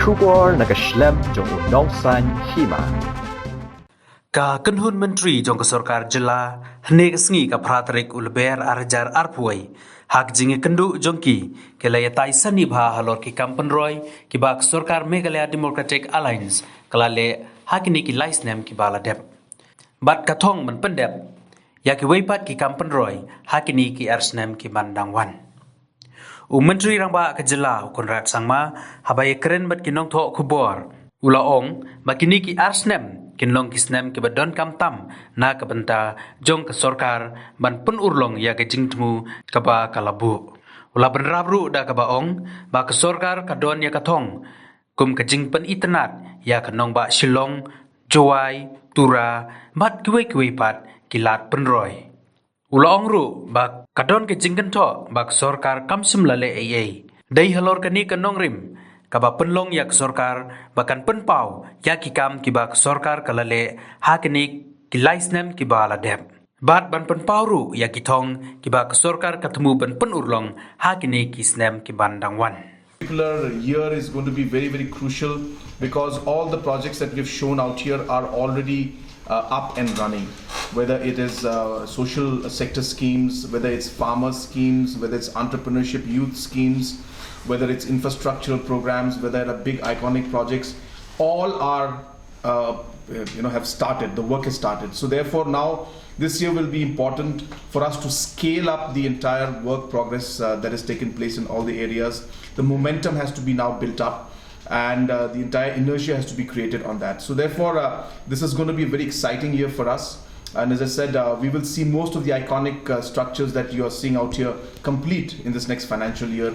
Shubor naga Snem jong udong san Hima. Ka Kanhun Menteri jong ke Sorkar jela hne sngi ka pratrik ulber arjar arpuai hak jinge kendu jongki kelaya tai sani bha halor ki Pynroi ki bak Sorkar Meghalaya Democratic Alliance kalale hakini ki Snem ki baladep bat kathong men pendep ya ki weipat ki Pynroi hakini ki Snem ki bandangwan Menteri rangba ke jela konrat sangma habai keren bat kinong tho khubor ulaong bakini ki Snem kinlong ki Snem ki badon kam tam na ka benta jong ke Sorkar ban pun urlong ya ke jingtmu ka ba kalabu ula benrabru da ka baong ba ke Sorkar ka don ya ka thong kum ka jing pen itnat ya ka nong ba Shillong Jowai Tura bat kiwe pat kilat Pynroi ulaong ru ba ka don ke jingkan tho ba ke Sorkar kam simlale ai dai halor ka ni ka nong rim kaba penlong yak Sorkar bahkan penpau yakikam kibak Sorkar kalale hakini kilai Snem kibala dep bat ban penpau ru yakithong kibak Sorkar katemu ban penurlong hakini ki Snem kibandangwan. Particular year is going to be very, very crucial because all the projects that we've shown out here are already up and running, whether it is social sector schemes, whether it's farmer schemes, whether it's entrepreneurship youth schemes, whether it's infrastructural programs, whether it are big iconic projects, all are have started. The work has started. So therefore now this year will be important for us to scale up the entire work progress that has taken place in all the areas. The momentum has to be now built up and the entire inertia has to be created on that. So therefore this is going to be a very exciting year for us. And as I said, we will see most of the iconic structures that you are seeing out here complete in this next financial year.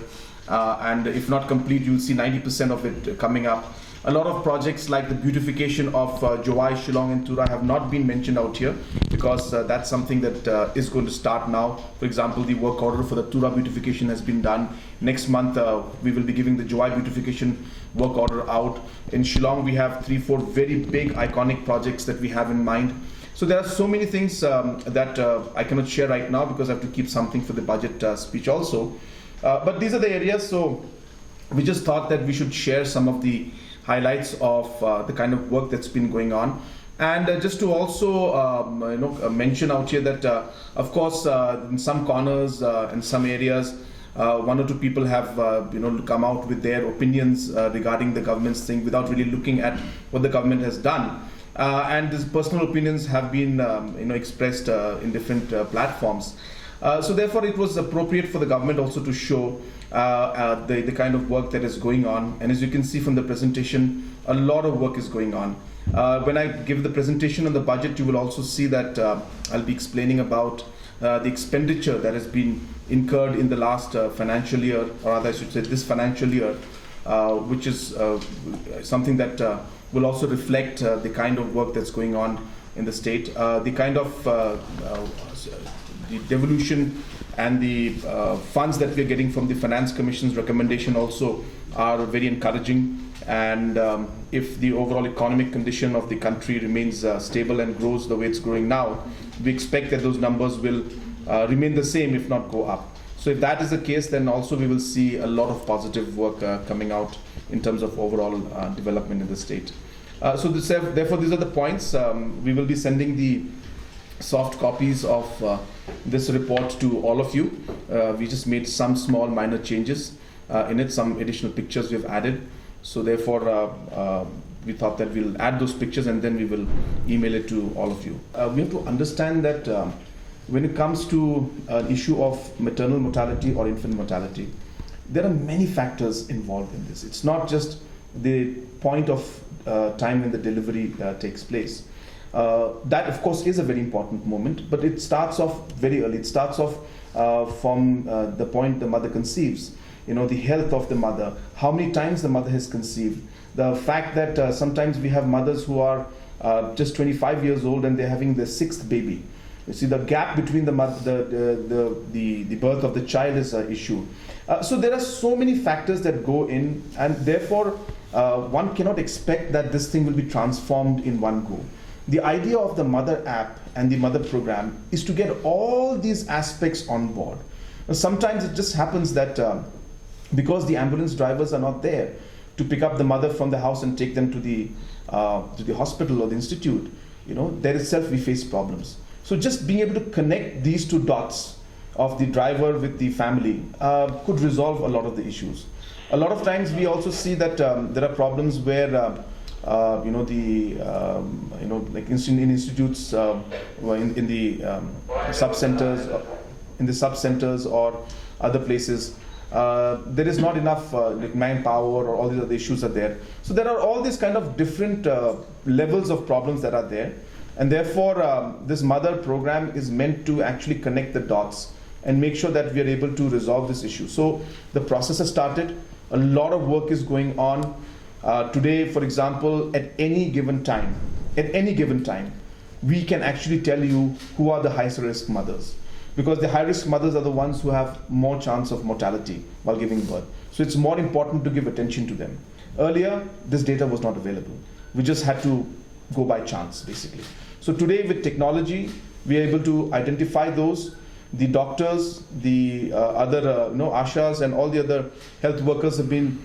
And if not complete, you'll see 90% of it coming up. A lot of projects like the beautification of Jowai, Shillong and Tura have not been mentioned out here because that's something that is going to start now. For example, the work order for the Tura beautification has been done. Next month, we will be giving the Jowai beautification work order out. In Shillong, we have 3-4 very big iconic projects that we have in mind. So there are so many things that I cannot share right now because I have to keep something for the budget speech also. But these are the areas, so we just thought that we should share some of the highlights of the kind of work that's been going on. And just to also mention out here that of course in some corners in some areas one or two people have come out with their opinions regarding the government's thing without really looking at what the government has done. And these personal opinions have been expressed in different platforms. So therefore it was appropriate for the government also to show the kind of work that is going on. And as you can see from the presentation, a lot of work is going on. When I give the presentation on the budget, you will also see that I'll be explaining about the expenditure that has been incurred in the last financial year, or rather I should say this financial year, which is something that will also reflect the kind of work that's going on in the state, the kind of the devolution and the funds that we are getting from the Finance Commission's recommendation also are very encouraging. And if the overall economic condition of the country remains stable and grows the way it's growing now, we expect that those numbers will remain the same, if not go up. So if that is the case, then also we will see a lot of positive work coming out in terms of overall development in the state. Therefore, these are the points. We will be sending the soft copies of this report to all of you. We just made some small minor changes in it, some additional pictures we've added. So therefore, we thought that we'll add those pictures and then we will email it to all of you. We have to understand that when it comes to an issue of maternal mortality or infant mortality, there are many factors involved in this. It's not just the point of time when the delivery takes place. That of course is a very important moment, but it starts off very early. It starts off from the point the mother conceives, the health of the mother, how many times the mother has conceived, the fact that sometimes we have mothers who are just 25 years old and they're having their 6th baby. You see, the gap between the birth of the child is an issue. So there are so many factors that go in, and therefore one cannot expect that this thing will be transformed in one go. The idea of the Mother app and the Mother program is to get all these aspects on board. Sometimes it just happens that because the ambulance drivers are not there, to pick up the mother from the house and take them to the hospital or the institute, there itself we face problems. So just being able to connect these two dots of the driver with the family could resolve a lot of the issues. A lot of times we also see that there are problems where like in institutes, in the sub-centers or other places, there is not enough like manpower, or all these other issues are there. So there are all these kind of different levels of problems that are there, and therefore this mother program is meant to actually connect the dots and make sure that we are able to resolve this issue. So the process has started. A lot of work is going on. Today, for example, at any given time, we can actually tell you who are the highest risk mothers, because the high risk mothers are the ones who have more chance of mortality while giving birth. So it's more important to give attention to them. Earlier, this data was not available. We just had to go by chance, basically. So today, with technology, we are able to identify those. The doctors, the other ashas and all the other health workers have been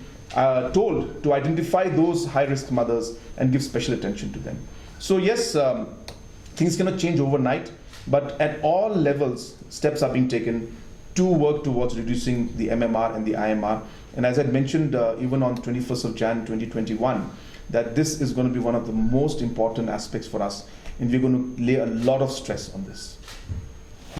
told to identify those high-risk mothers and give special attention to them. So yes, things cannot change overnight, but at all levels, steps are being taken to work towards reducing the MMR and the IMR. And as I mentioned, even on 21st of Jan 2021, that this is going to be one of the most important aspects for us, and we're going to lay a lot of stress on this.